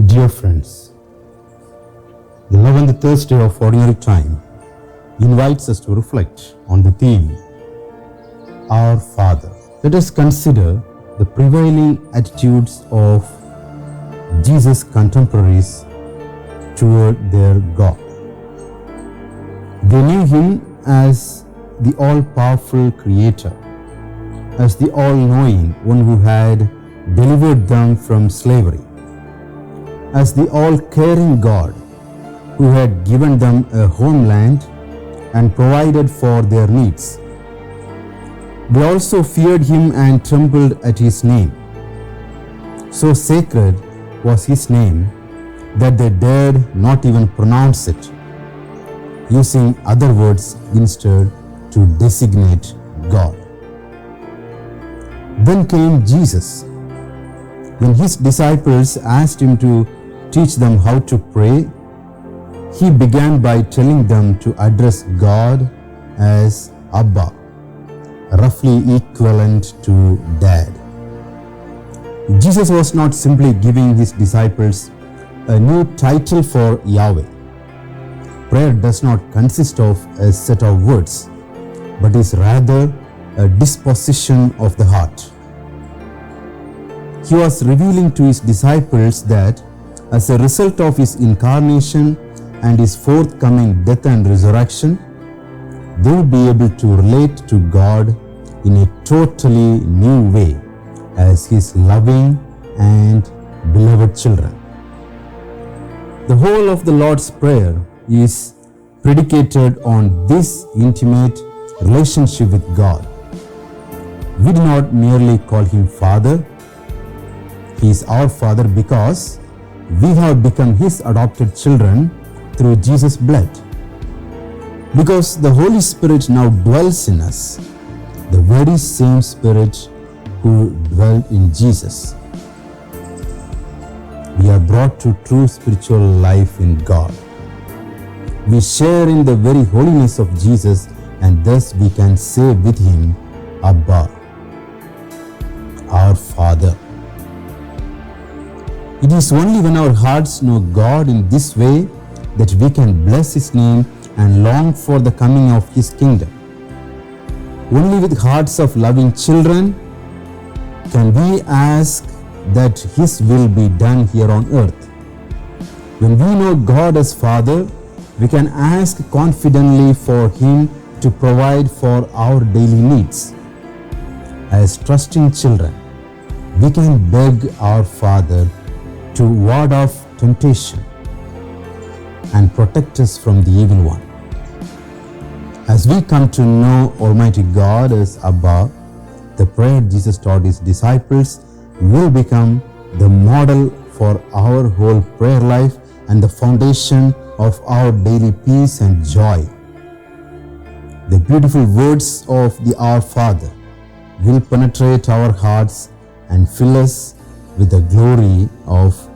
Dear friends, the love and the Thursday of Ordinary Time invites us to reflect on the theme, Our Father. Let us consider the prevailing attitudes of Jesus' contemporaries toward their God. They knew Him as the all-powerful Creator, as the all-knowing One who had delivered them from slavery, as the all-caring God who had given them a homeland and provided for their needs. They also feared Him and trembled at His name. So sacred was His name that they dared not even pronounce it, using other words instead to designate God. Then came Jesus. When His disciples asked Him to teach them how to pray, He began by telling them to address God as Abba, roughly equivalent to Dad. Jesus was not simply giving His disciples a new title for Yahweh. Prayer does not consist of a set of words, but is rather a disposition of the heart. He was revealing to His disciples that as a result of His incarnation and His forthcoming death and resurrection, they would be able to relate to God in a totally new way as His loving and beloved children. The whole of the Lord's Prayer is predicated on this intimate relationship with God. We do not merely call Him Father. He is our Father because we have become His adopted children through Jesus' blood. Because the Holy Spirit now dwells in us, the very same Spirit who dwelt in Jesus. We are brought to true spiritual life in God. We share in the very holiness of Jesus, and thus we can say with Him, Abba, our Father. It is only when our hearts know God in this way that we can bless His name and long for the coming of His kingdom. Only with hearts of loving children can we ask that His will be done here on earth. When we know God as Father, we can ask confidently for Him to provide for our daily needs. As trusting children, we can beg our Father to ward off temptation and protect us from the evil one. As we come to know Almighty God as Abba, the prayer Jesus taught His disciples will become the model for our whole prayer life and the foundation of our daily peace and joy. The beautiful words of the Our Father will penetrate our hearts and fill us with the glory of